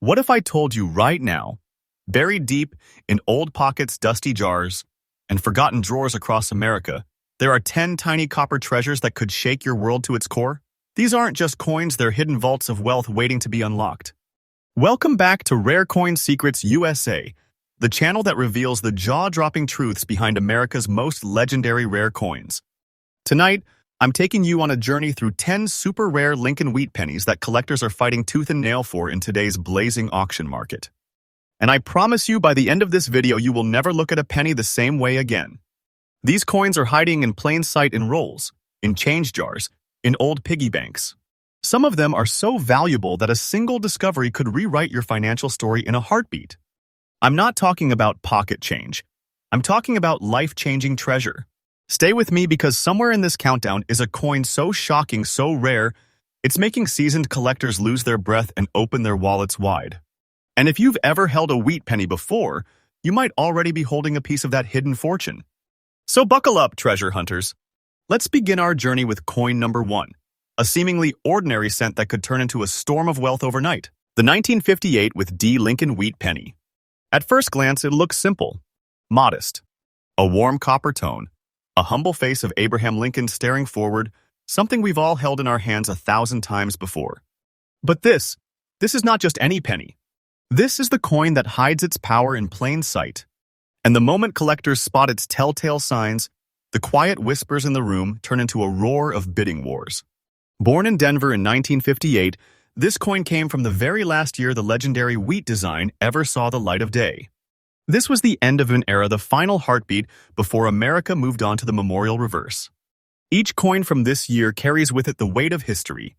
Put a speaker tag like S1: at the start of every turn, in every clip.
S1: What if I told you right now, buried deep in old pockets, dusty jars, and forgotten drawers across America, there are 10 tiny copper treasures that could shake your world to its core? These aren't just coins, they're hidden vaults of wealth waiting to be unlocked. Welcome back to Rare Coin Secrets USA, the channel that reveals the jaw-dropping truths behind America's most legendary rare coins. Tonight, I'm taking you on a journey through 10 super rare Lincoln Wheat Pennies that collectors are fighting tooth and nail for in today's blazing auction market. And I promise you, by the end of this video, you will never look at a penny the same way again. These coins are hiding in plain sight in rolls, in change jars, in old piggy banks. Some of them are so valuable that a single discovery could rewrite your financial story in a heartbeat. I'm not talking about pocket change. I'm talking about life-changing treasure. Stay with me because somewhere in this countdown is a coin so shocking, so rare, it's making seasoned collectors lose their breath and open their wallets wide. And if you've ever held a wheat penny before, you might already be holding a piece of that hidden fortune. So buckle up, treasure hunters. Let's begin our journey with coin number 1, a seemingly ordinary cent that could turn into a storm of wealth overnight. The 1958 with D Lincoln Wheat Penny. At first glance, it looks simple, modest. A warm copper tone, a humble face of Abraham Lincoln staring forward, something we've all held in our hands 1,000 times before. But this is not just any penny. This is the coin that hides its power in plain sight. And the moment collectors spot its telltale signs, the quiet whispers in the room turn into a roar of bidding wars. Born in Denver in 1958, this coin came from the very last year the legendary wheat design ever saw the light of day. This was the end of an era, the final heartbeat before America moved on to the memorial reverse. Each coin from this year carries with it the weight of history,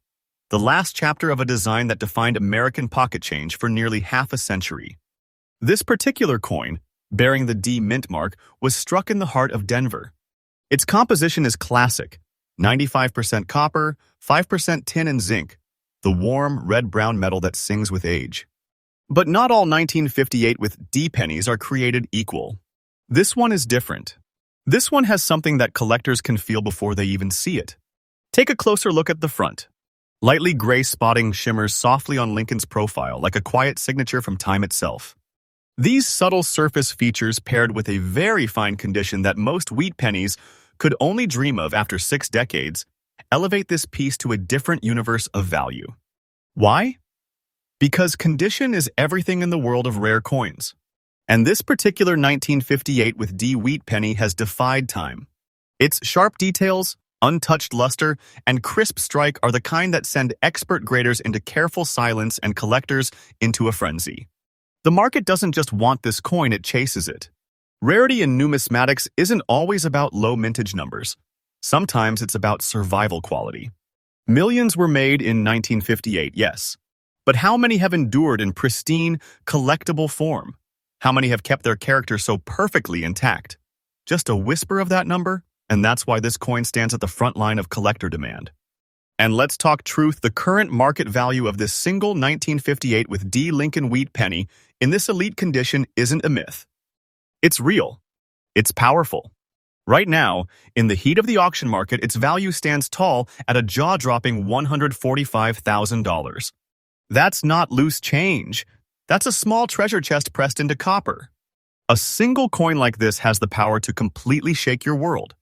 S1: the last chapter of a design that defined American pocket change for nearly half a century. This particular coin, bearing the D mint mark, was struck in the heart of Denver. Its composition is classic, 95% copper, 5% tin and zinc, the warm, red-brown metal that sings with age. But not all 1958 with D pennies are created equal. This one is different. This one has something that collectors can feel before they even see it. Take a closer look at the front. Lightly gray spotting shimmers softly on Lincoln's profile like a quiet signature from time itself. These subtle surface features, paired with a very fine condition that most wheat pennies could only dream of after 6 decades, elevate this piece to a different universe of value. Why? Because condition is everything in the world of rare coins. And this particular 1958 with D wheat penny has defied time. Its sharp details, untouched luster, and crisp strike are the kind that send expert graders into careful silence and collectors into a frenzy. The market doesn't just want this coin, it chases it. Rarity in numismatics isn't always about low mintage numbers. Sometimes it's about survival quality. Millions were made in 1958, yes. But how many have endured in pristine, collectible form? How many have kept their character so perfectly intact? Just a whisper of that number, and that's why this coin stands at the front line of collector demand. And let's talk truth, the current market value of this single 1958 with D Lincoln Wheat Penny in this elite condition isn't a myth. It's real. It's powerful. Right now, in the heat of the auction market, its value stands tall at a jaw-dropping $145,000. That's not loose change. That's a small treasure chest pressed into copper. A single coin like this has the power to completely shake your world.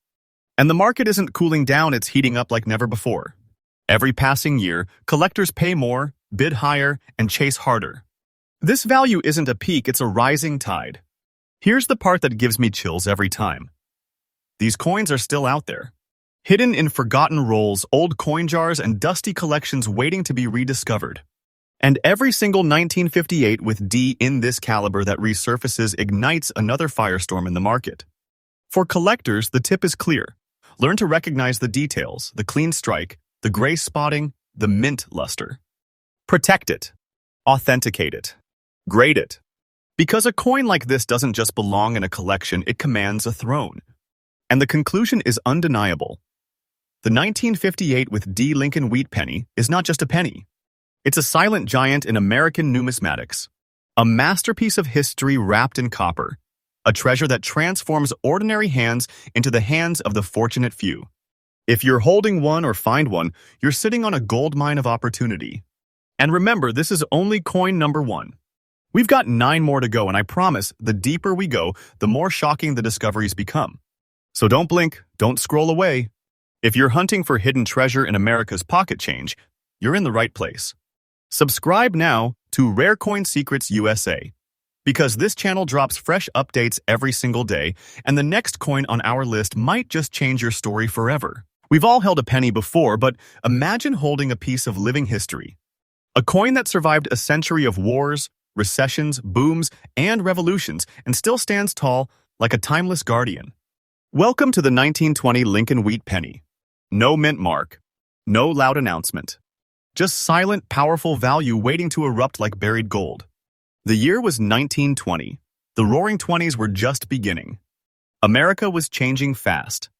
S1: And the market isn't cooling down, it's heating up like never before. Every passing year, collectors pay more, bid higher, and chase harder. This value isn't a peak, it's a rising tide. Here's the part that gives me chills every time. These coins are still out there, hidden in forgotten rolls, old coin jars, and dusty collections waiting to be rediscovered. And every single 1958 with D in this caliber that resurfaces ignites another firestorm in the market. For collectors, the tip is clear. Learn to recognize the details, the clean strike, the gray spotting, the mint luster. Protect it. Authenticate it. Grade it. Because a coin like this doesn't just belong in a collection, it commands a throne. And the conclusion is undeniable. The 1958 with D Lincoln Wheat Penny is not just a penny. It's a silent giant in American numismatics, a masterpiece of history wrapped in copper, a treasure that transforms ordinary hands into the hands of the fortunate few. If you're holding one or find one, you're sitting on a goldmine of opportunity. And remember, this is only coin number 1. We've got 9 more to go, and I promise, the deeper we go, the more shocking the discoveries become. So don't blink, don't scroll away. If you're hunting for hidden treasure in America's pocket change, you're in the right place. Subscribe now to Rare Coin Secrets USA, because this channel drops fresh updates every single day, and the next coin on our list might just change your story forever. We've all held a penny before, but imagine holding a piece of living history. A coin that survived a century of wars, recessions, booms, and revolutions, and still stands tall like a timeless guardian. Welcome to the 1920 Lincoln Wheat Penny. No mint mark, no loud announcement. Just silent, powerful value waiting to erupt like buried gold. The year was 1920. The Roaring Twenties were just beginning. America was changing fast.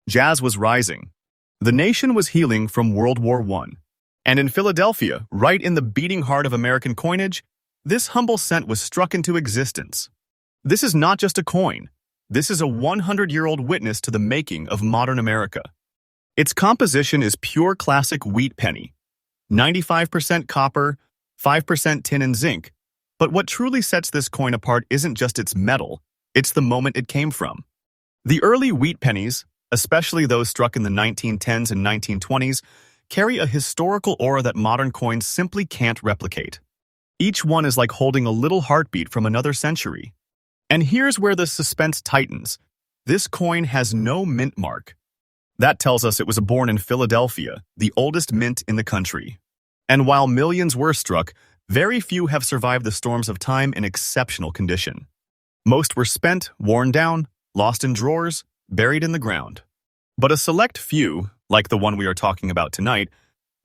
S1: Jazz was rising. The nation was healing from World War I. And in Philadelphia, right in the beating heart of American coinage, this humble cent was struck into existence. This is not just a coin. This is a 100-year-old witness to the making of modern America. Its composition is pure classic wheat penny. 95% copper, 5% tin and zinc. But what truly sets this coin apart isn't just its metal, it's the moment it came from. The early wheat pennies, especially those struck in the 1910s and 1920s, carry a historical aura that modern coins simply can't replicate. Each one is like holding a little heartbeat from another century. And here's where the suspense tightens. This coin has no mint mark. That tells us it was born in Philadelphia, the oldest mint in the country. And while millions were struck, very few have survived the storms of time in exceptional condition. Most were spent, worn down, lost in drawers, buried in the ground. But a select few, like the one we are talking about tonight,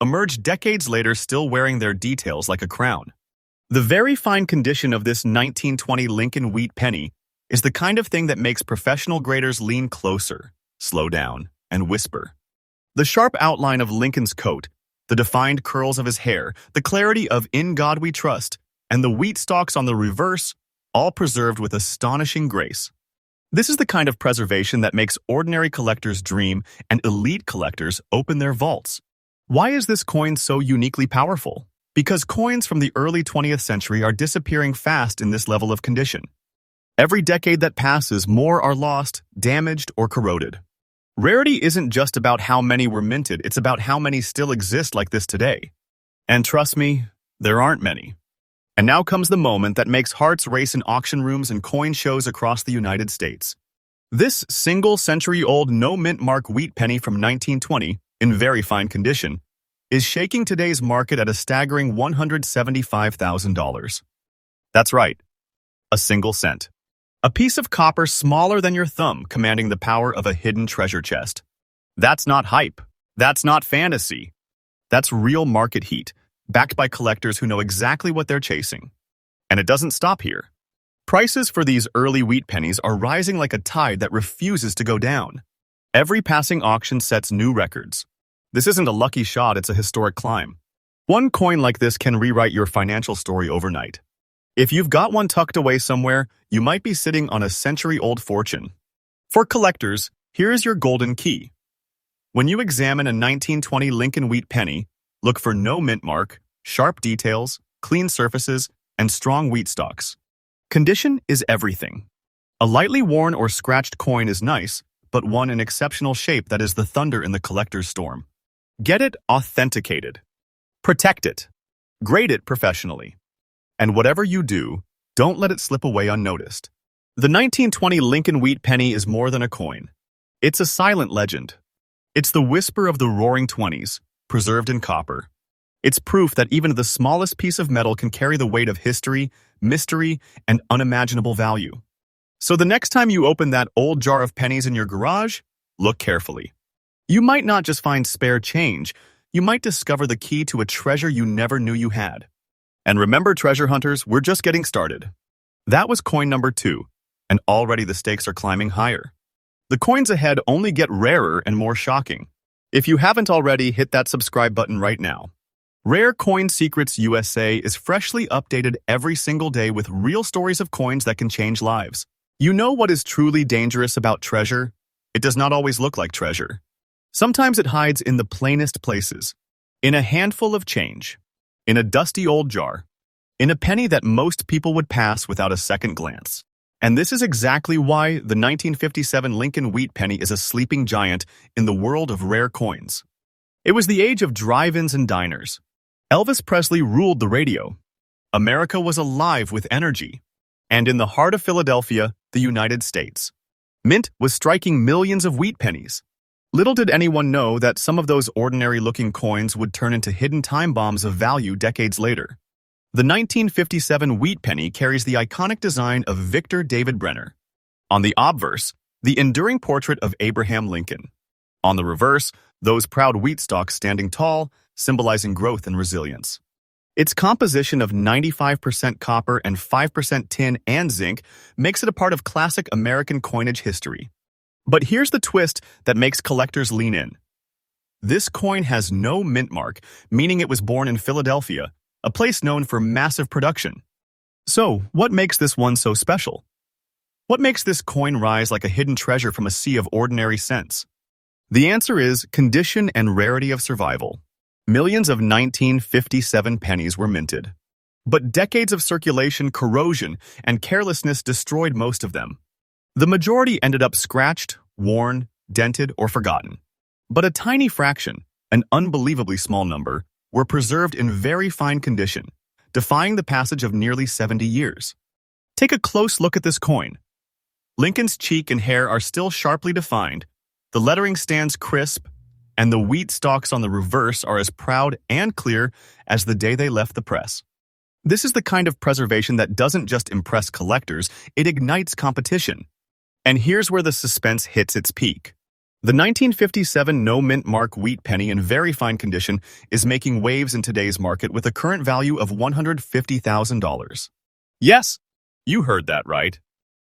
S1: emerged decades later still wearing their details like a crown. The very fine condition of this 1920 Lincoln Wheat Penny is the kind of thing that makes professional graders lean closer, slow down, and whisper. The sharp outline of Lincoln's coat, the defined curls of his hair, the clarity of "In God We Trust," and the wheat stalks on the reverse, all preserved with astonishing grace. This is the kind of preservation that makes ordinary collectors dream and elite collectors open their vaults. Why is this coin so uniquely powerful? Because coins from the early 20th century are disappearing fast in this level of condition. Every decade that passes, more are lost, damaged, or corroded. Rarity isn't just about how many were minted, it's about how many still exist like this today. And trust me, there aren't many. And now comes the moment that makes hearts race in auction rooms and coin shows across the United States. This single-century-old no-mint mark wheat penny from 1920, in very fine condition, is shaking today's market at a staggering $175,000. That's right, a single cent. A piece of copper smaller than your thumb commanding the power of a hidden treasure chest. That's not hype. That's not fantasy. That's real market heat, backed by collectors who know exactly what they're chasing. And it doesn't stop here. Prices for these early wheat pennies are rising like a tide that refuses to go down. Every passing auction sets new records. This isn't a lucky shot, it's a historic climb. One coin like this can rewrite your financial story overnight. If you've got one tucked away somewhere, you might be sitting on a century-old fortune. For collectors, here's your golden key. When you examine a 1920 Lincoln Wheat Penny, look for no mint mark, sharp details, clean surfaces, and strong wheat stalks. Condition is everything. A lightly worn or scratched coin is nice, but one in exceptional shape that is the thunder in the collector's storm. Get it authenticated. Protect it. Grade it professionally. And whatever you do, don't let it slip away unnoticed. The 1920 Lincoln Wheat Penny is more than a coin. It's a silent legend. It's the whisper of the Roaring Twenties, preserved in copper. It's proof that even the smallest piece of metal can carry the weight of history, mystery, and unimaginable value. So the next time you open that old jar of pennies in your garage, look carefully. You might not just find spare change, you might discover the key to a treasure you never knew you had. And remember, treasure hunters, we're just getting started. That was coin number 2, and already the stakes are climbing higher. The coins ahead only get rarer and more shocking. If you haven't already, hit that subscribe button right now. Rare Coin Secrets USA is freshly updated every single day with real stories of coins that can change lives. You know what is truly dangerous about treasure? It does not always look like treasure. Sometimes it hides in the plainest places, in a handful of change. in a dusty old jar, in a penny that most people would pass without a second glance. And this is exactly why the 1957 Lincoln Wheat Penny is a sleeping giant in the world of rare coins. It was the age of drive-ins and diners. Elvis Presley ruled the radio. America was alive with energy. And in the heart of Philadelphia, the United States, Mint was striking millions of wheat pennies. Little did anyone know that some of those ordinary-looking coins would turn into hidden time bombs of value decades later. The 1957 Wheat Penny carries the iconic design of Victor David Brenner. On the obverse, the enduring portrait of Abraham Lincoln. On the reverse, those proud wheat stalks standing tall, symbolizing growth and resilience. Its composition of 95% copper and 5% tin and zinc makes it a part of classic American coinage history. But here's the twist that makes collectors lean in. This coin has no mint mark, meaning it was born in Philadelphia, a place known for massive production. So, what makes this one so special? What makes this coin rise like a hidden treasure from a sea of ordinary cents? The answer is condition and rarity of survival. Millions of 1957 pennies were minted. But decades of circulation, corrosion, and carelessness destroyed most of them. The majority ended up scratched, worn, dented, or forgotten. But a tiny fraction, an unbelievably small number, were preserved in very fine condition, defying the passage of nearly 70 years. Take a close look at this coin. Lincoln's cheek and hair are still sharply defined, the lettering stands crisp, and the wheat stalks on the reverse are as proud and clear as the day they left the press. This is the kind of preservation that doesn't just impress collectors, it ignites competition. And here's where the suspense hits its peak. The 1957 no-mint mark wheat penny in very fine condition is making waves in today's market with a current value of $150,000. Yes, you heard that right.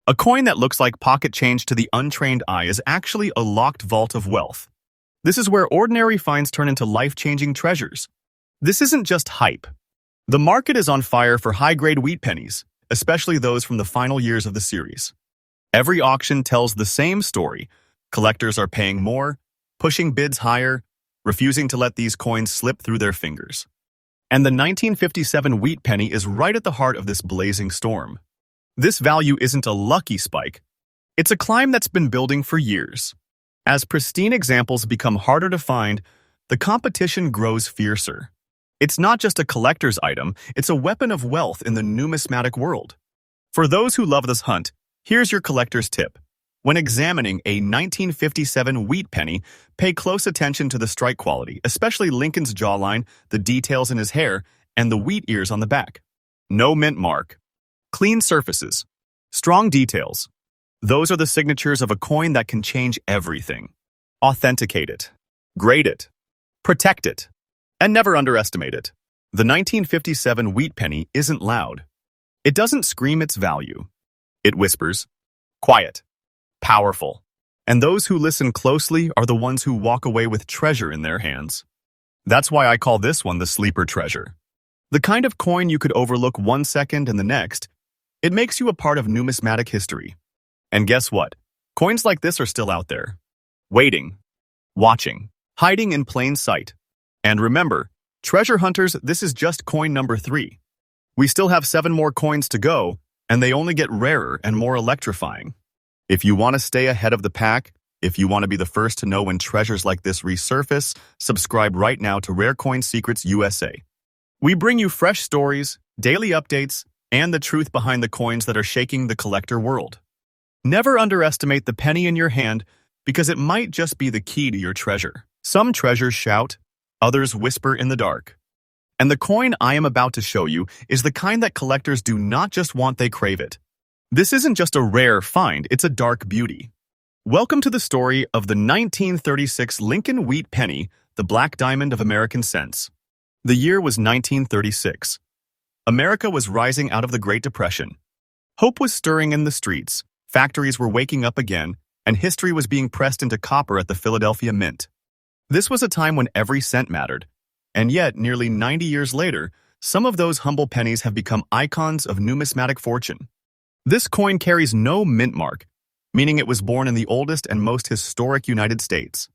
S1: A coin that looks like pocket change to the untrained eye is actually a locked vault of wealth. This is where ordinary finds turn into life-changing treasures. This isn't just hype. The market is on fire for high-grade wheat pennies, especially those from the final years of the series. Every auction tells the same story. Collectors are paying more, pushing bids higher, refusing to let these coins slip through their fingers. And the 1957 wheat penny is right at the heart of this blazing storm. This value isn't a lucky spike. It's a climb that's been building for years. As pristine examples become harder to find, the competition grows fiercer. It's not just a collector's item, it's a weapon of wealth in the numismatic world. For those who love this hunt, here's your collector's tip. When examining a 1957 wheat penny, pay close attention to the strike quality, especially Lincoln's jawline, the details in his hair, and the wheat ears on the back. No mint mark. Clean surfaces. Strong details. Those are the signatures of a coin that can change everything. Authenticate it. Grade it. Protect it. And never underestimate it. The 1957 wheat penny isn't loud. It doesn't scream its value. It whispers, quiet. Powerful. And those who listen closely are the ones who walk away with treasure in their hands. That's why I call this one the sleeper treasure. The kind of coin you could overlook 1 second and the next, it makes you a part of numismatic history. And guess what? Coins like this are still out there. Waiting. Watching. Hiding in plain sight. And remember, treasure hunters, this is just coin number 3. We still have 7 more coins to go, and they only get rarer and more electrifying. If you want to stay ahead of the pack, if you want to be the first to know when treasures like this resurface, subscribe right now to Rare Coin Secrets USA. We bring you fresh stories, daily updates, and the truth behind the coins that are shaking the collector world. Never underestimate the penny in your hand because it might just be the key to your treasure. Some treasures shout, others whisper in the dark. And the coin I am about to show you is the kind that collectors do not just want, they crave it. This isn't just a rare find, it's a dark beauty. Welcome to the story of the 1936 Lincoln Wheat Penny, the black diamond of American cents. The year was 1936. America was rising out of the Great Depression. Hope was stirring in the streets, factories were waking up again, and history was being pressed into copper at the Philadelphia Mint. This was a time when every cent mattered, and yet, nearly 90 years later, some of those humble pennies have become icons of numismatic fortune. This coin carries no mint mark, meaning it was born in the oldest and most historic United States.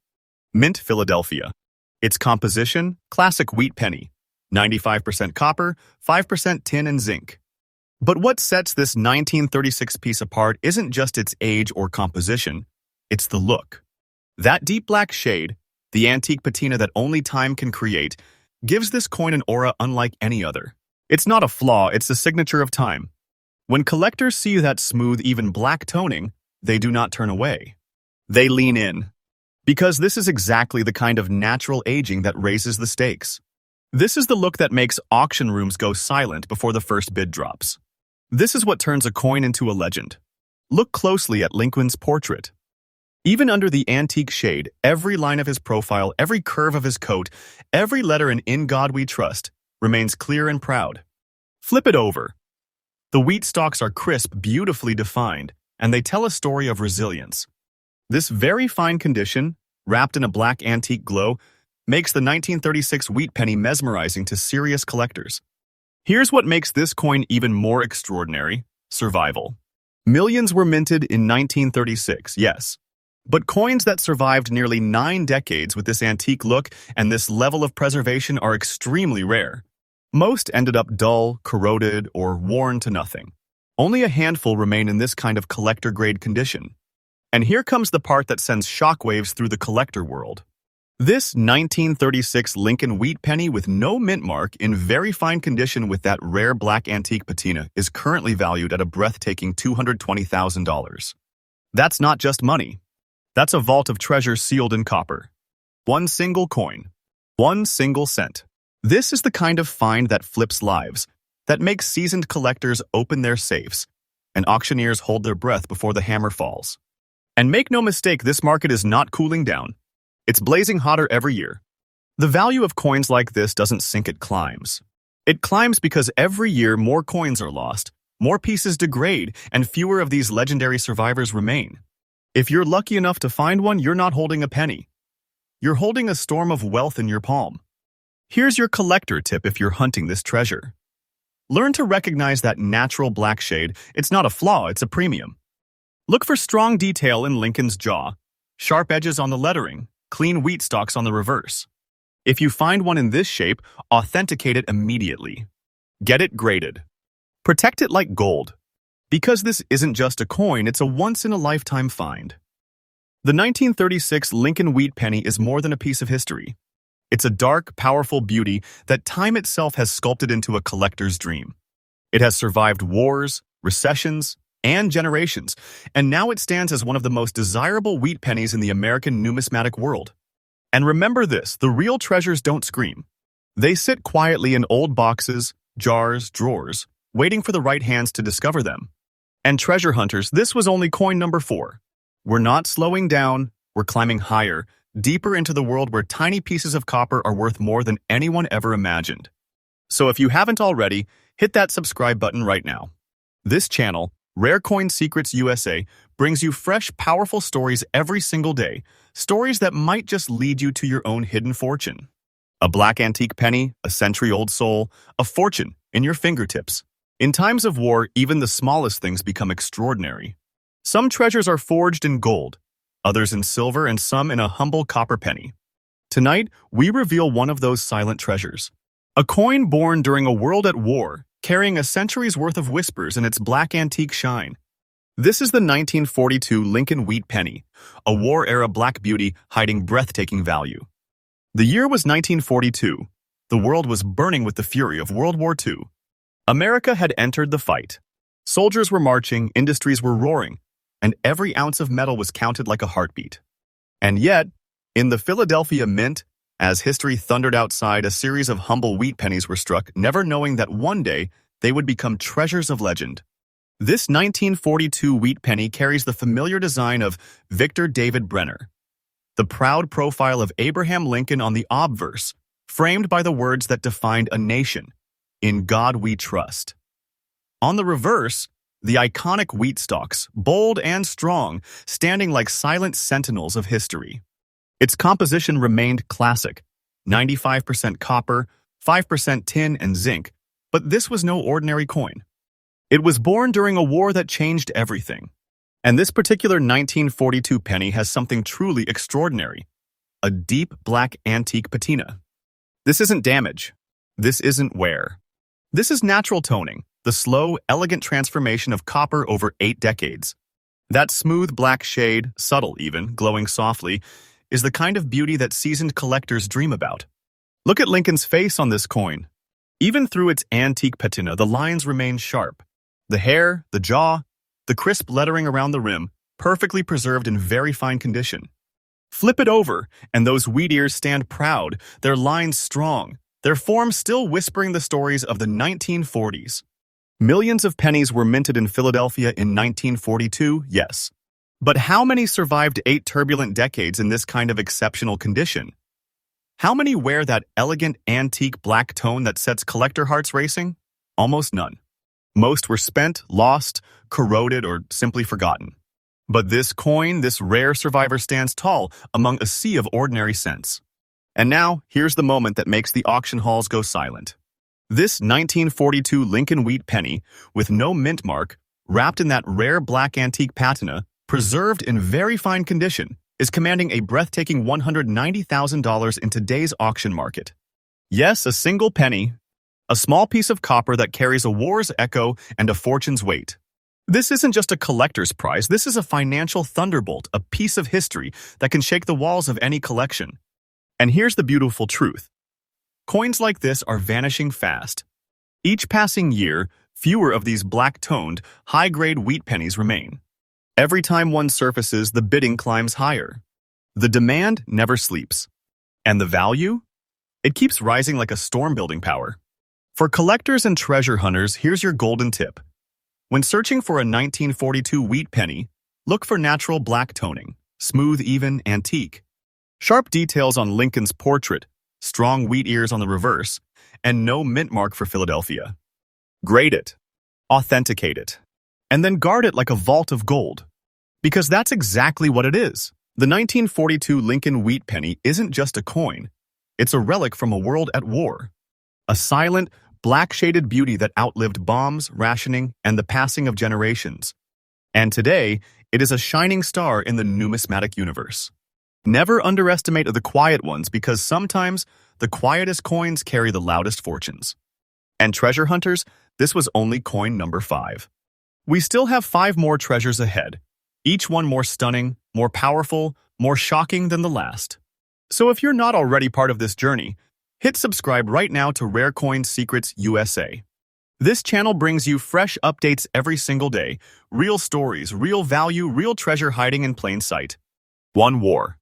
S1: Mint, Philadelphia. Its composition, classic wheat penny. 95% copper, 5% tin and zinc. But what sets this 1936 piece apart isn't just its age or composition, it's the look. That deep black shade, the antique patina that only time can create, gives this coin an aura unlike any other. It's not a flaw, it's the signature of time. When collectors see that smooth, even black toning, they do not turn away. They lean in. Because this is exactly the kind of natural aging that raises the stakes. This is the look that makes auction rooms go silent before the first bid drops. This is what turns a coin into a legend. Look closely at Lincoln's portrait. Even under the antique shade, every line of his profile, every curve of his coat, every letter in God We Trust remains clear and proud. Flip it over. The wheat stalks are crisp, beautifully defined, and they tell a story of resilience. This very fine condition, wrapped in a black antique glow, makes the 1936 wheat penny mesmerizing to serious collectors. Here's what makes this coin even more extraordinary: survival. Millions were minted in 1936, yes. But coins that survived nearly 9 decades with this antique look and this level of preservation are extremely rare. Most ended up dull, corroded, or worn to nothing. Only a handful remain in this kind of collector-grade condition. And here comes the part that sends shockwaves through the collector world. This 1936 Lincoln Wheat Penny with no mint mark, in very fine condition with that rare black antique patina, is currently valued at a breathtaking $220,000. That's not just money. That's a vault of treasure sealed in copper. One single coin. One single cent. This is the kind of find that flips lives, that makes seasoned collectors open their safes, and auctioneers hold their breath before the hammer falls. And make no mistake, this market is not cooling down. It's blazing hotter every year. The value of coins like this doesn't sink, it climbs. It climbs because every year more coins are lost, more pieces degrade, and fewer of these legendary survivors remain. If you're lucky enough to find one, you're not holding a penny. You're holding a storm of wealth in your palm. Here's your collector tip if you're hunting this treasure. Learn to recognize that natural black shade. It's not a flaw, it's a premium. Look for strong detail in Lincoln's jaw, sharp edges on the lettering, clean wheat stalks on the reverse. If you find one in this shape, authenticate it immediately. Get it graded. Protect it like gold. Because this isn't just a coin, it's a once-in-a-lifetime find. The 1936 Lincoln Wheat Penny is more than a piece of history. It's a dark, powerful beauty that time itself has sculpted into a collector's dream. It has survived wars, recessions, and generations, and now it stands as one of the most desirable wheat pennies in the American numismatic world. And remember this, the real treasures don't scream. They sit quietly in old boxes, jars, drawers, waiting for the right hands to discover them. And treasure hunters, this was only coin number 4. We're not slowing down, we're climbing higher, deeper into the world where tiny pieces of copper are worth more than anyone ever imagined. So if you haven't already, hit that subscribe button right now. This channel, Rare Coin Secrets USA, brings you fresh, powerful stories every single day, stories that might just lead you to your own hidden fortune. A black antique penny, a century-old soul, a fortune in your fingertips. In times of war, even the smallest things become extraordinary. Some treasures are forged in gold, others in silver, and some in a humble copper penny. Tonight, we reveal one of those silent treasures. A coin born during a world at war, carrying a century's worth of whispers in its black antique shine. This is the 1942 Lincoln Wheat Penny, a war-era black beauty hiding breathtaking value. The year was 1942. The world was burning with the fury of World War II. America had entered the fight. Soldiers were marching, industries were roaring, and every ounce of metal was counted like a heartbeat. And yet, in the Philadelphia Mint, as history thundered outside, a series of humble wheat pennies were struck, never knowing that one day they would become treasures of legend. This 1942 wheat penny carries the familiar design of Victor David Brenner, the proud profile of Abraham Lincoln on the obverse, framed by the words that defined a nation, "In God We Trust." On the reverse, the iconic wheat stalks, bold and strong, standing like silent sentinels of history. Its composition remained classic, 95% copper, 5% tin and zinc, but this was no ordinary coin. It was born during a war that changed everything. And this particular 1942 penny has something truly extraordinary: a deep black antique patina. This isn't damage. This isn't wear. This is natural toning, the slow, elegant transformation of copper over 8 decades. That smooth black shade, subtle even, glowing softly, is the kind of beauty that seasoned collectors dream about. Look at Lincoln's face on this coin. Even through its antique patina, the lines remain sharp. The hair, the jaw, the crisp lettering around the rim, perfectly preserved in very fine condition. Flip it over, and those wheat ears stand proud, their lines strong, their form still whispering the stories of the 1940s. Millions of pennies were minted in Philadelphia in 1942, yes. But how many survived 8 turbulent decades in this kind of exceptional condition? How many wear that elegant antique black tone that sets collector hearts racing? Almost none. Most were spent, lost, corroded, or simply forgotten. But this coin, this rare survivor, stands tall among a sea of ordinary cents. And now, here's the moment that makes the auction halls go silent. This 1942 Lincoln Wheat Penny, with no mint mark, wrapped in that rare black antique patina, preserved in very fine condition, is commanding a breathtaking $190,000 in today's auction market. Yes, a single penny, a small piece of copper that carries a war's echo and a fortune's weight. This isn't just a collector's prize, this is a financial thunderbolt, a piece of history that can shake the walls of any collection. And here's the beautiful truth. Coins like this are vanishing fast. Each passing year, fewer of these black-toned, high-grade wheat pennies remain. Every time one surfaces, the bidding climbs higher. The demand never sleeps. And the value? It keeps rising like a storm-building power. For collectors and treasure hunters, here's your golden tip. When searching for a 1942 wheat penny, look for natural black toning, smooth, even, antique. Sharp details on Lincoln's portrait, strong wheat ears on the reverse, and no mint mark for Philadelphia. Grade it, authenticate it, and then guard it like a vault of gold. Because that's exactly what it is. The 1942 Lincoln Wheat Penny isn't just a coin. It's a relic from a world at war. A silent, black-shaded beauty that outlived bombs, rationing, and the passing of generations. And today, it is a shining star in the numismatic universe. Never underestimate the quiet ones, because sometimes the quietest coins carry the loudest fortunes. And treasure hunters, this was only coin number 5. We still have 5 more treasures ahead, each one more stunning, more powerful, more shocking than the last. So if you're not already part of this journey, hit subscribe right now to Rare Coin Secrets USA. This channel brings you fresh updates every single day, real stories, real value, real treasure hiding in plain sight. One war.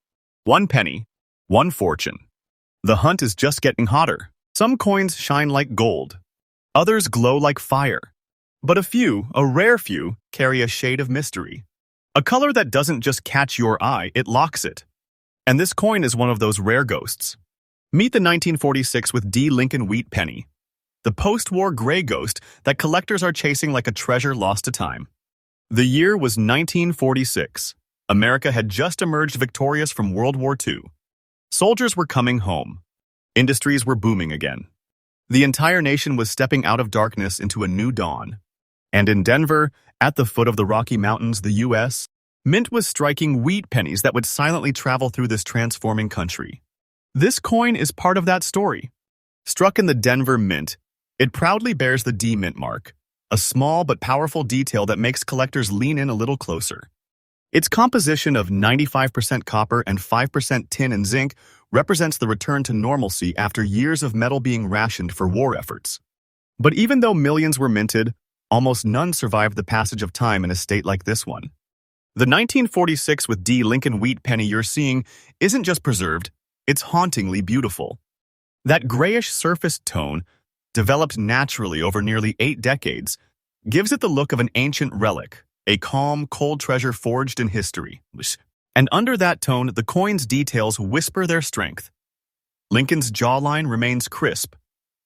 S1: One penny, one fortune. The hunt is just getting hotter. Some coins shine like gold. Others glow like fire. But a rare few, carry a shade of mystery. A color that doesn't just catch your eye, it locks it. And this coin is one of those rare ghosts. Meet the 1946 with D Lincoln Wheat Penny, the post-war gray ghost that collectors are chasing like a treasure lost to time. The year was 1946. America had just emerged victorious from World War II. Soldiers were coming home. Industries were booming again. The entire nation was stepping out of darkness into a new dawn. And in Denver, at the foot of the Rocky Mountains, the U.S., mint was striking wheat pennies that would silently travel through this transforming country. This coin is part of that story. Struck in the Denver Mint, it proudly bears the D mint mark, a small but powerful detail that makes collectors lean in a little closer. Its composition of 95% copper and 5% tin and zinc represents the return to normalcy after years of metal being rationed for war efforts. But even though millions were minted, almost none survived the passage of time in a state like this one. The 1946 with D Lincoln Wheat Penny you're seeing isn't just preserved, it's hauntingly beautiful. That grayish surface tone, developed naturally over nearly 8 decades, gives it the look of an ancient relic, a calm, cold treasure forged in history. And under that tone, the coin's details whisper their strength. Lincoln's jawline remains crisp,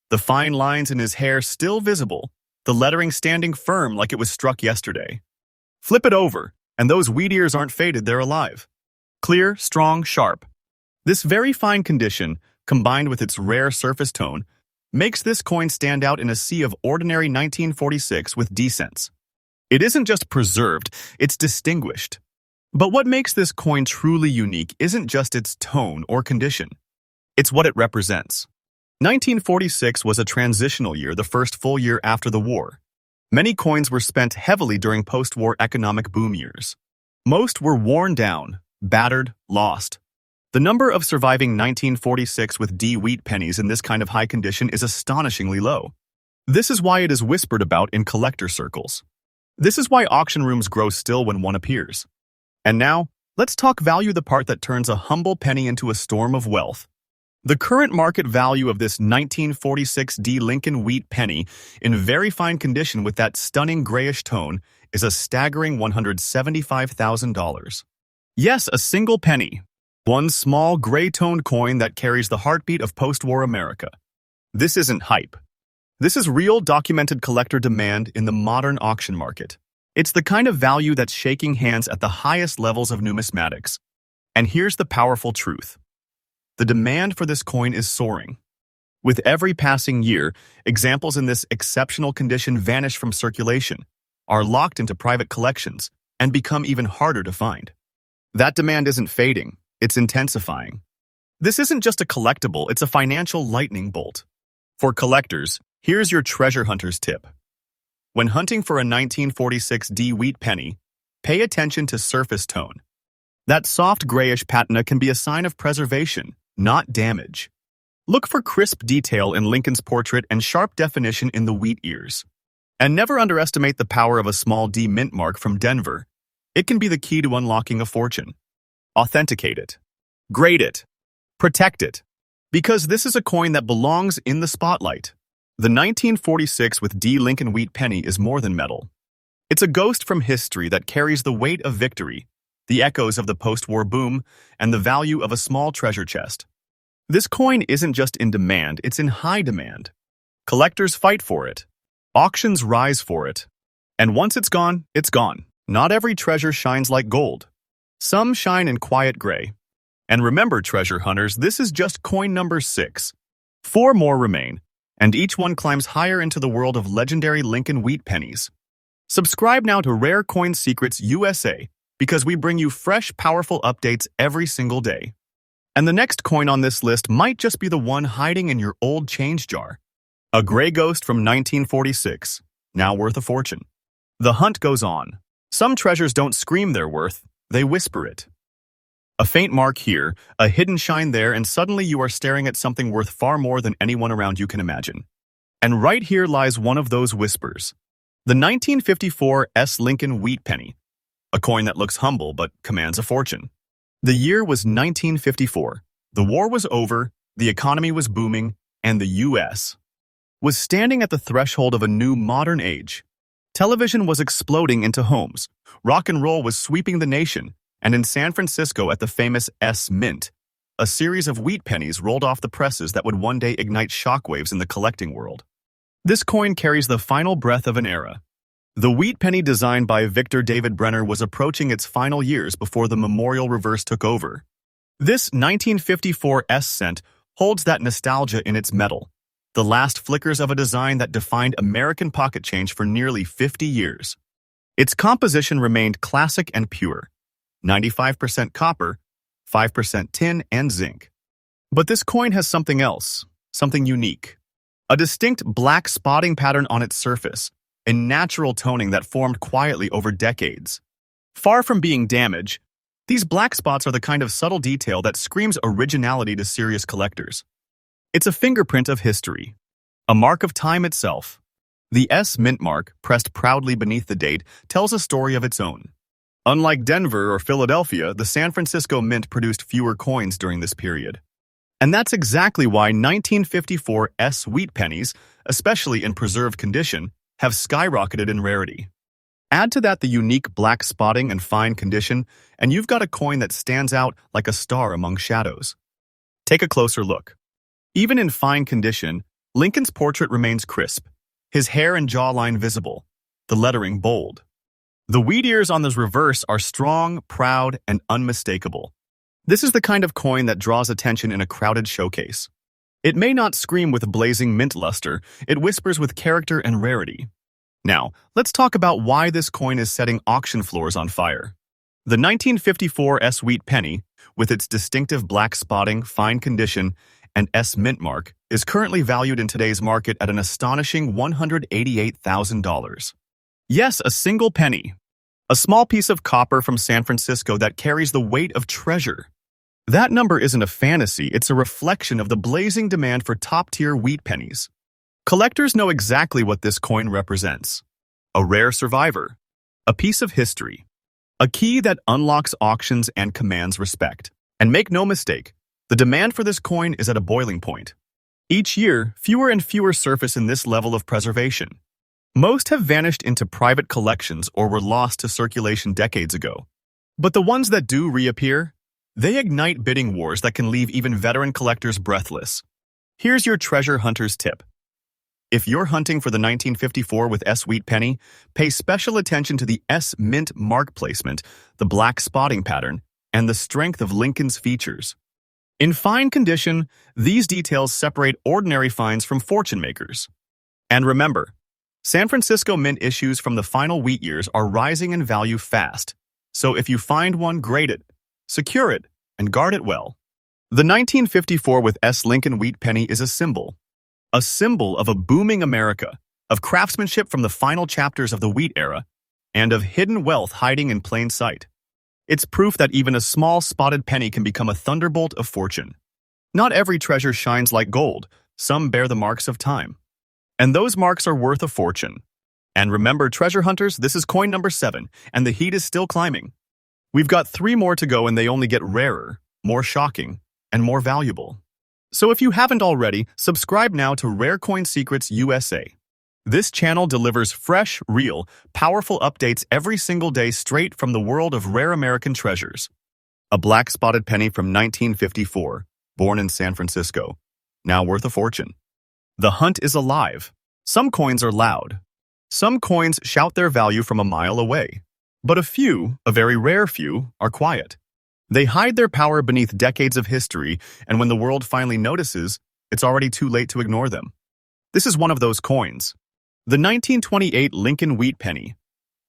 S1: the fine lines in his hair still visible, the lettering standing firm like it was struck yesterday. Flip it over, and those wheat ears aren't faded, they're alive. Clear, strong, sharp. This very fine condition, combined with its rare surface tone, makes this coin stand out in a sea of ordinary 1946 with D cents. It isn't just preserved, it's distinguished. But what makes this coin truly unique isn't just its tone or condition. It's what it represents. 1946 was a transitional year, the first full year after the war. Many coins were spent heavily during post-war economic boom years. Most were worn down, battered, lost. The number of surviving 1946 with D wheat pennies in this kind of high condition is astonishingly low. This is why it is whispered about in collector circles. This is why auction rooms grow still when one appears. And now, let's talk value, the part that turns a humble penny into a storm of wealth. The current market value of this 1946 D Lincoln Wheat Penny, in very fine condition with that stunning grayish tone, is a staggering $175,000. Yes, a single penny. One small gray-toned coin that carries the heartbeat of post-war America. This isn't hype. This is real documented collector demand in the modern auction market. It's the kind of value that's shaking hands at the highest levels of numismatics. And here's the powerful truth. The demand for this coin is soaring. With every passing year, examples in this exceptional condition vanish from circulation, are locked into private collections, and become even harder to find. That demand isn't fading, it's intensifying. This isn't just a collectible, it's a financial lightning bolt. For collectors, here's your treasure hunter's tip. When hunting for a 1946 D wheat penny, pay attention to surface tone. That soft grayish patina can be a sign of preservation, not damage. Look for crisp detail in Lincoln's portrait and sharp definition in the wheat ears. And never underestimate the power of a small D mint mark from Denver. It can be the key to unlocking a fortune. Authenticate it. Grade it. Protect it. Because this is a coin that belongs in the spotlight. The 1946 with D Lincoln Wheat Penny is more than metal. It's a ghost from history that carries the weight of victory, the echoes of the post-war boom, and the value of a small treasure chest. This coin isn't just in demand, it's in high demand. Collectors fight for it. Auctions rise for it. And once it's gone, it's gone. Not every treasure shines like gold. Some shine in quiet gray. And remember, treasure hunters, this is just coin number 6. 4 more remain, and each one climbs higher into the world of legendary Lincoln Wheat Pennies. Subscribe now to Rare Coin Secrets USA, because we bring you fresh, powerful updates every single day. And the next coin on this list might just be the one hiding in your old change jar. A gray ghost from 1946, now worth a fortune. The hunt goes on. Some treasures don't scream their worth, they whisper it. A faint mark here, a hidden shine there, and suddenly you are staring at something worth far more than anyone around you can imagine. And right here lies one of those whispers. The 1954 S. Lincoln Wheat Penny. A coin that looks humble but commands a fortune. The year was 1954. The war was over, the economy was booming, and the U.S. was standing at the threshold of a new modern age. Television was exploding into homes, rock and roll was sweeping the nation, and in San Francisco at the famous S Mint, a series of wheat pennies rolled off the presses that would one day ignite shockwaves in the collecting world. This coin carries the final breath of an era. The wheat penny designed by Victor David Brenner was approaching its final years before the memorial reverse took over. This 1954 S cent holds that nostalgia in its metal, the last flickers of a design that defined American pocket change for nearly 50 years. Its composition remained classic and pure, 95% copper, 5% tin and zinc. But this coin has something else, something unique. A distinct black spotting pattern on its surface, a natural toning that formed quietly over decades. Far from being damage, these black spots are the kind of subtle detail that screams originality to serious collectors. It's a fingerprint of history, a mark of time itself. The S mint mark, pressed proudly beneath the date, tells a story of its own. Unlike Denver or Philadelphia, the San Francisco Mint produced fewer coins during this period. And that's exactly why 1954 S wheat pennies, especially in preserved condition, have skyrocketed in rarity. Add to that the unique black spotting and fine condition, and you've got a coin that stands out like a star among shadows. Take a closer look. Even in fine condition, Lincoln's portrait remains crisp, his hair and jawline visible, the lettering bold. The wheat ears on the reverse are strong, proud, and unmistakable. This is the kind of coin that draws attention in a crowded showcase. It may not scream with blazing mint luster, it whispers with character and rarity. Now, let's talk about why this coin is setting auction floors on fire. The 1954 S wheat penny, with its distinctive black spotting, fine condition, and S mint mark, is currently valued in today's market at an astonishing $188,000. Yes, a single penny. A small piece of copper from San Francisco that carries the weight of treasure. That number isn't a fantasy, it's a reflection of the blazing demand for top-tier wheat pennies. Collectors know exactly what this coin represents. A rare survivor. A piece of history. A key that unlocks auctions and commands respect. And make no mistake, the demand for this coin is at a boiling point. Each year, fewer and fewer surface in this level of preservation. Most have vanished into private collections or were lost to circulation decades ago. But the ones that do reappear, they ignite bidding wars that can leave even veteran collectors breathless. Here's your treasure hunter's tip. If you're hunting for the 1954 with S wheat penny, pay special attention to the S mint mark placement, the black spotting pattern, and the strength of Lincoln's features. In fine condition, these details separate ordinary finds from fortune makers. And remember, San Francisco mint issues from the final wheat years are rising in value fast, so if you find one, grade it, secure it, and guard it well. The 1954 with S Lincoln Wheat Penny is a symbol of a booming America, of craftsmanship from the final chapters of the wheat era, and of hidden wealth hiding in plain sight. It's proof that even a small spotted penny can become a thunderbolt of fortune. Not every treasure shines like gold, some bear the marks of time. And those marks are worth a fortune. And remember, treasure hunters, this is coin number 7, and the heat is still climbing. We've got 3 more to go and they only get rarer, more shocking, and more valuable. So if you haven't already, subscribe now to Rare Coin Secrets USA. This channel delivers fresh, real, powerful updates every single day straight from the world of rare American treasures. A black spotted penny from 1954, born in San Francisco, now worth a fortune. The hunt is alive. Some coins are loud. Some coins shout their value from a mile away. But a few, a very rare few, are quiet. They hide their power beneath decades of history, and when the world finally notices, it's already too late to ignore them. This is one of those coins. The 1928 Lincoln Wheat Penny,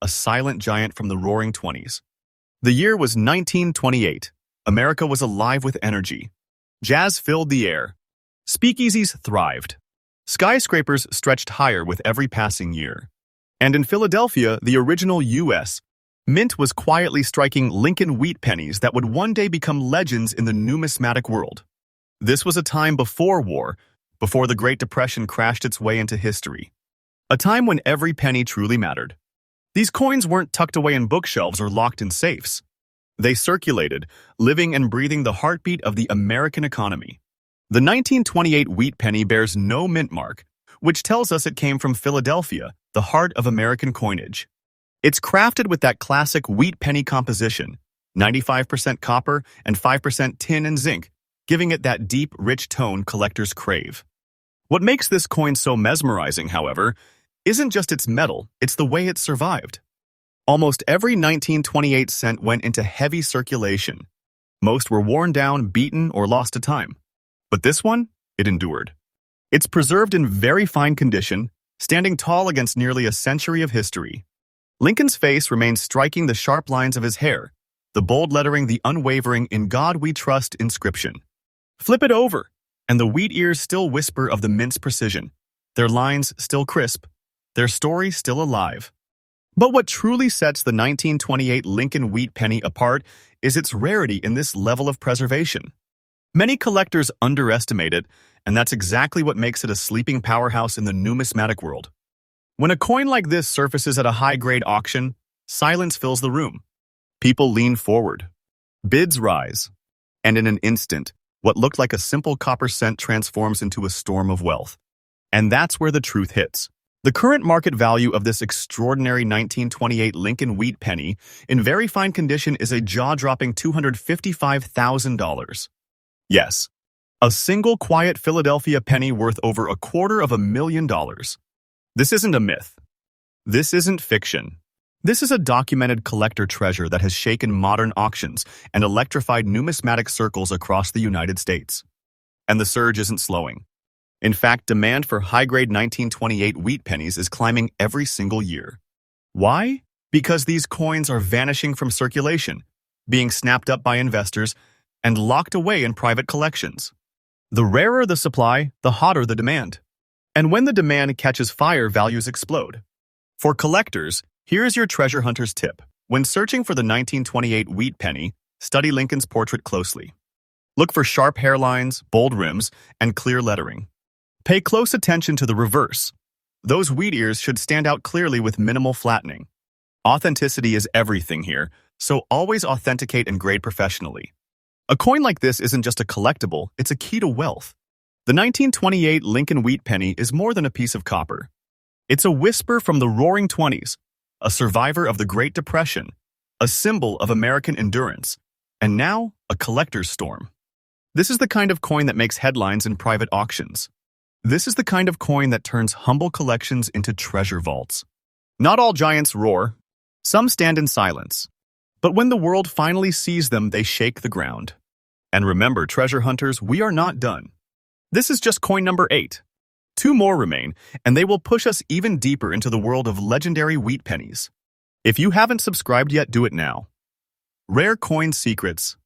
S1: a silent giant from the Roaring '20s. The year was 1928. America was alive with energy. Jazz filled the air. Speakeasies thrived. Skyscrapers stretched higher with every passing year. And in Philadelphia, the original U.S., Mint was quietly striking Lincoln Wheat Pennies that would one day become legends in the numismatic world. This was a time before war, before the Great Depression crashed its way into history. A time when every penny truly mattered. These coins weren't tucked away in bookshelves or locked in safes. They circulated, living and breathing the heartbeat of the American economy. The 1928 wheat penny bears no mint mark, which tells us it came from Philadelphia, the heart of American coinage. It's crafted with that classic wheat penny composition, 95% copper and 5% tin and zinc, giving it that deep, rich tone collectors crave. What makes this coin so mesmerizing, however, isn't just its metal, it's the way it survived. Almost every 1928 cent went into heavy circulation. Most were worn down, beaten, or lost to time. But this one, it endured. It's preserved in very fine condition, standing tall against nearly a century of history. Lincoln's face remains striking the sharp lines of his hair, the bold lettering the unwavering "In God We Trust" inscription. Flip it over, and the wheat ears still whisper of the mint's precision, their lines still crisp, their story still alive. But what truly sets the 1928 Lincoln Wheat Penny apart is its rarity in this level of preservation. Many collectors underestimate it, and that's exactly what makes it a sleeping powerhouse in the numismatic world. When a coin like this surfaces at a high-grade auction, silence fills the room. People lean forward. Bids rise. And in an instant, what looked like a simple copper cent transforms into a storm of wealth. And that's where the truth hits. The current market value of this extraordinary 1928 Lincoln Wheat Penny in very fine condition is a jaw-dropping $255,000. Yes, a single quiet Philadelphia penny worth over $250,000. This isn't a myth. This isn't fiction. This is a documented collector treasure that has shaken modern auctions and electrified numismatic circles across the United States. And the surge isn't slowing. In fact, demand for high-grade 1928 wheat pennies is climbing every single year. Why? Because these coins are vanishing from circulation, being snapped up by investors, and locked away in private collections. The rarer the supply, the hotter the demand. And when the demand catches fire, values explode. For collectors, here's your treasure hunter's tip. When searching for the 1928 wheat penny, study Lincoln's portrait closely. Look for sharp hairlines, bold rims, and clear lettering. Pay close attention to the reverse. Those wheat ears should stand out clearly with minimal flattening. Authenticity is everything here, so always authenticate and grade professionally. A coin like this isn't just a collectible, it's a key to wealth. The 1928 Lincoln Wheat Penny is more than a piece of copper. It's a whisper from the Roaring '20s, a survivor of the Great Depression, a symbol of American endurance, and now a collector's storm. This is the kind of coin that makes headlines in private auctions. This is the kind of coin that turns humble collections into treasure vaults. Not all giants roar. Some stand in silence. But when the world finally sees them, they shake the ground. And remember, treasure hunters, we are not done. This is just coin number 8. 2 more remain, and they will push us even deeper into the world of legendary wheat pennies. If you haven't subscribed yet, do it now. Rare Coin Secrets.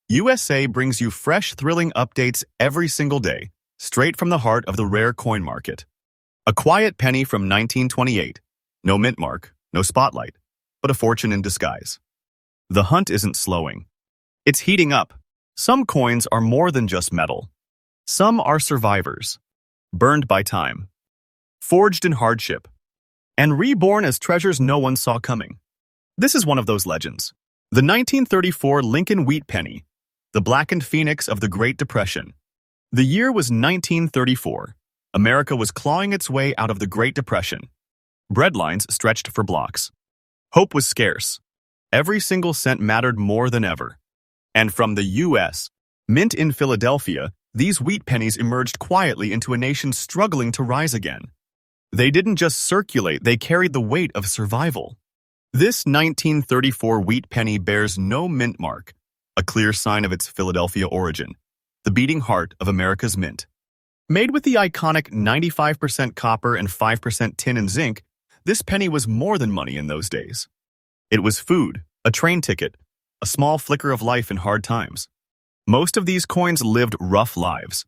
S1: USA brings you fresh, thrilling updates every single day, straight from the heart of the rare coin market. A quiet penny from 1928. No mint mark, no spotlight, but a fortune in disguise. The hunt isn't slowing. It's heating up. Some coins are more than just metal. Some are survivors, burned by time, forged in hardship, and reborn as treasures no one saw coming. This is one of those legends. The 1934 Lincoln Wheat Penny, the blackened phoenix of the Great Depression. The year was 1934. America was clawing its way out of the Great Depression. Bread lines stretched for blocks. Hope was scarce. Every single cent mattered more than ever. And from the U.S., mint in Philadelphia, these wheat pennies emerged quietly into a nation struggling to rise again. They didn't just circulate, they carried the weight of survival. This 1934 wheat penny bears no mint mark, a clear sign of its Philadelphia origin, the beating heart of America's mint. Made with the iconic 95% copper and 5% tin and zinc, this penny was more than money in those days. It was food, a train ticket, a small flicker of life in hard times. Most of these coins lived rough lives.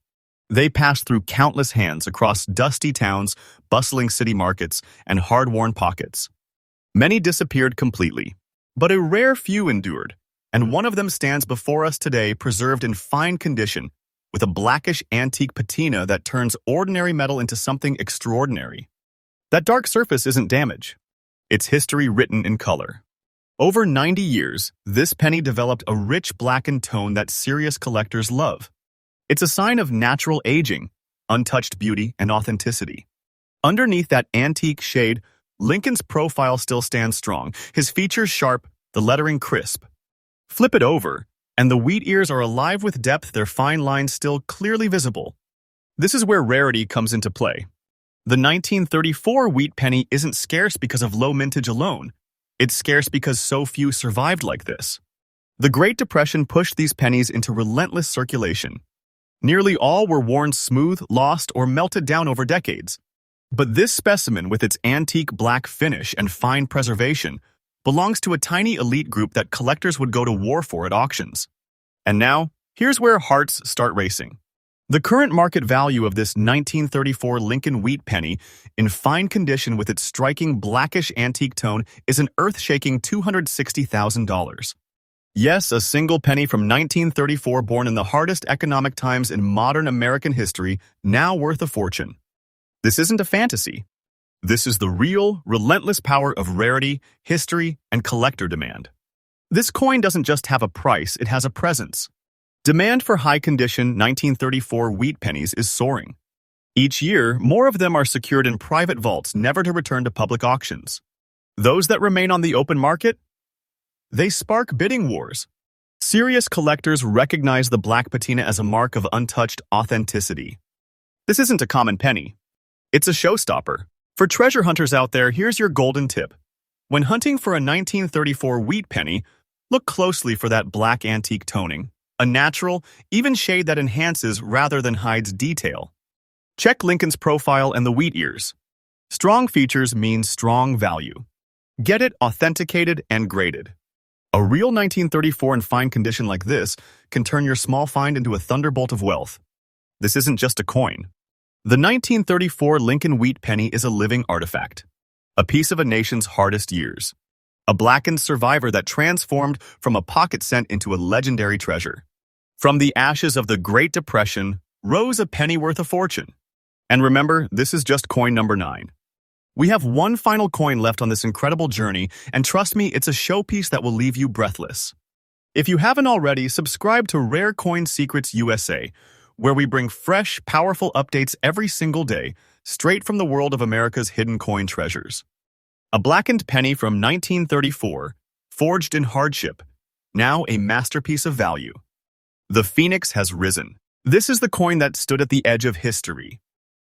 S1: They passed through countless hands across dusty towns, bustling city markets, and hard-worn pockets. Many disappeared completely, but a rare few endured, and one of them stands before us today preserved in fine condition, with a blackish antique patina that turns ordinary metal into something extraordinary. That dark surface isn't damage. It's history written in color. Over 90 years, this penny developed a rich blackened tone that serious collectors love. It's a sign of natural aging, untouched beauty, and authenticity. Underneath that antique shade, Lincoln's profile still stands strong, his features sharp, the lettering crisp. Flip it over, and the wheat ears are alive with depth, their fine lines still clearly visible. This is where rarity comes into play. The 1934 wheat penny isn't scarce because of low mintage alone. It's scarce because so few survived like this. The Great Depression pushed these pennies into relentless circulation. Nearly all were worn smooth, lost, or melted down over decades. But this specimen, with its antique black finish and fine preservation, belongs to a tiny elite group that collectors would go to war for at auctions. And now, here's where hearts start racing. The current market value of this 1934 Lincoln Wheat Penny, in fine condition with its striking blackish antique tone, is an earth-shaking $260,000. Yes, a single penny from 1934 born in the hardest economic times in modern American history, now worth a fortune. This isn't a fantasy. This is the real, relentless power of rarity, history, and collector demand. This coin doesn't just have a price, it has a presence. Demand for high-condition 1934 wheat pennies is soaring. Each year, more of them are secured in private vaults, never to return to public auctions. Those that remain on the open market? They spark bidding wars. Serious collectors recognize the black patina as a mark of untouched authenticity. This isn't a common penny. It's a showstopper. For treasure hunters out there, here's your golden tip. When hunting for a 1934 wheat penny, look closely for that black antique toning, a natural, even shade that enhances rather than hides detail. Check Lincoln's profile and the wheat ears. Strong features mean strong value. Get it authenticated and graded. A real 1934 in fine condition like this can turn your small find into a thunderbolt of wealth. this isn't just a coin. The 1934 Lincoln Wheat Penny is a living artifact, a piece of a nation's hardest years, a blackened survivor that transformed from a pocket cent into a legendary treasure. From the ashes of the Great Depression rose a penny worth a fortune. And remember, this is just coin number 9. We have one final coin left on this incredible journey, and trust me, it's a showpiece that will leave you breathless. If you haven't already, subscribe to Rare Coin Secrets USA, where we bring fresh, powerful updates every single day, straight from the world of America's hidden coin treasures. A blackened penny from 1934, forged in hardship, now a masterpiece of value. The phoenix has risen. This is the coin that stood at the edge of history.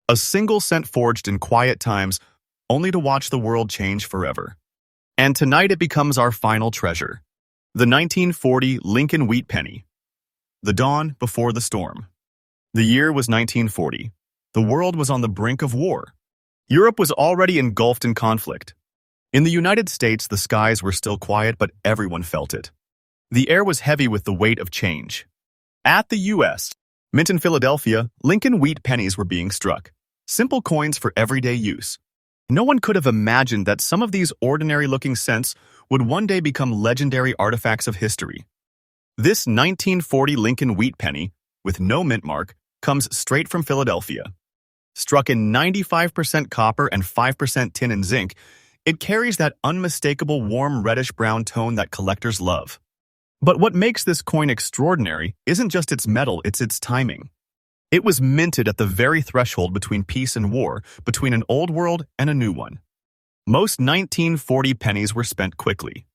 S1: A single cent forged in quiet times, only to watch the world change forever. And tonight it becomes our final treasure. The 1940 Lincoln Wheat Penny. The dawn before the storm. The year was 1940. The world was on the brink of war. Europe was already engulfed in conflict. In the United States, the skies were still quiet, but everyone felt it. The air was heavy with the weight of change. At the U.S. Mint in Philadelphia, Lincoln Wheat Pennies were being struck. Simple coins for everyday use. No one could have imagined that some of these ordinary-looking cents would one day become legendary artifacts of history. This 1940 Lincoln Wheat Penny, with no mint mark, comes straight from Philadelphia. Struck in 95% copper and 5% tin and zinc, it carries that unmistakable warm reddish-brown tone that collectors love. But what makes this coin extraordinary isn't just its metal, it's its timing. It was minted at the very threshold between peace and war, between an old world and a new one. Most 1940 pennies were spent quickly.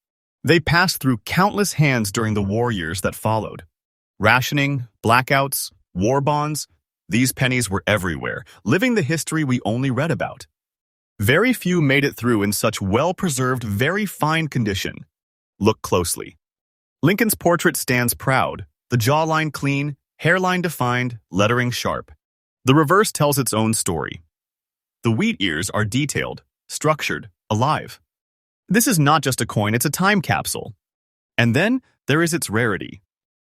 S1: They passed through countless hands during the war years that followed. Rationing, blackouts, war bonds, these pennies were everywhere, living the history we only read about. Very few made it through in such well-preserved, very fine condition. Look closely. Lincoln's portrait stands proud, the jawline clean, hairline defined, lettering sharp. The reverse tells its own story. The wheat ears are detailed, structured, alive. This is not just a coin, it's a time capsule. And then there is its rarity.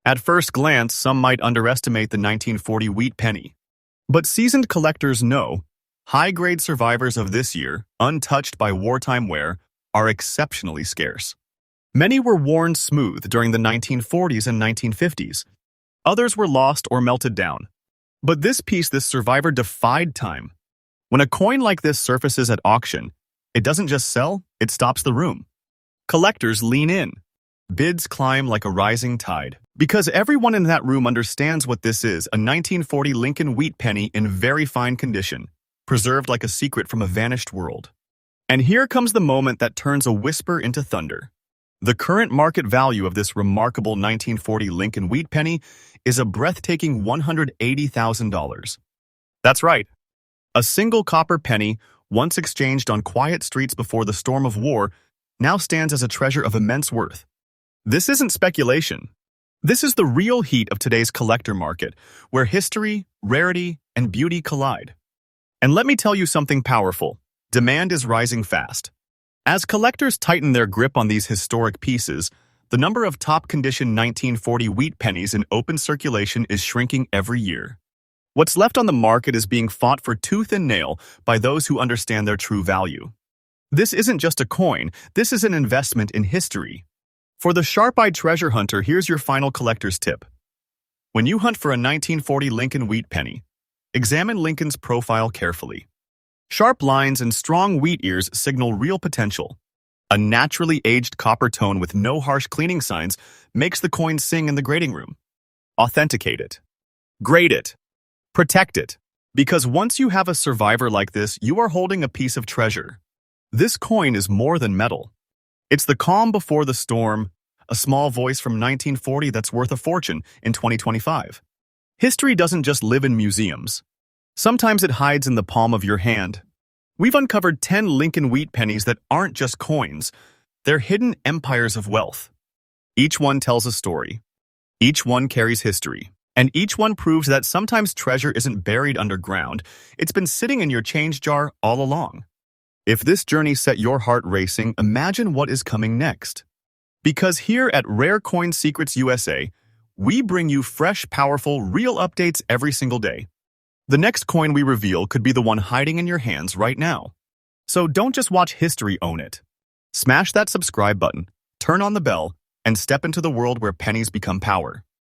S1: At first glance, some might underestimate the 1940 wheat penny. But seasoned collectors know high-grade survivors of this year, untouched by wartime wear, are exceptionally scarce. Many were worn smooth during the 1940s and 1950s. Others were lost or melted down. But this survivor defied time. When a coin like this surfaces at auction, it doesn't just sell, it stops the room. Collectors lean in. Bids climb like a rising tide. Because everyone in that room understands what this is, a 1940 Lincoln Wheat Penny in very fine condition, preserved like a secret from a vanished world. And here comes the moment that turns a whisper into thunder. The current market value of this remarkable 1940 Lincoln Wheat Penny is a breathtaking $180,000. That's right. A single copper penny, once exchanged on quiet streets before the storm of war, now stands as a treasure of immense worth. This isn't speculation. This is the real heat of today's collector market, where history, rarity, and beauty collide. And let me tell you something powerful. Demand is rising fast. As collectors tighten their grip on these historic pieces, the number of top-condition 1940 wheat pennies in open circulation is shrinking every year. What's left on the market is being fought for tooth and nail by those who understand their true value. This isn't just a coin, this is an investment in history. For the sharp-eyed treasure hunter, here's your final collector's tip. When you hunt for a 1940 Lincoln Wheat Penny, examine Lincoln's profile carefully. Sharp lines and strong wheat ears signal real potential. A naturally aged copper tone with no harsh cleaning signs makes the coin sing in the grading room. Authenticate it. Grade it. Protect it. Because once you have a survivor like this, you are holding a piece of treasure. This coin is more than metal. It's the calm before the storm, a small voice from 1940 that's worth a fortune in 2025. History doesn't just live in museums. Sometimes it hides in the palm of your hand. We've uncovered 10 Lincoln Wheat Pennies that aren't just coins. They're hidden empires of wealth. Each one tells a story. Each one carries history. And each one proves that sometimes treasure isn't buried underground. It's been sitting in your change jar all along. If this journey set your heart racing, imagine what is coming next. Because here at Rare Coin Secrets USA, we bring you fresh, powerful, real updates every single day. The next coin we reveal could be the one hiding in your hands right now. So don't just watch history own it. Smash that subscribe button, turn on the bell, and step into the world where pennies become power.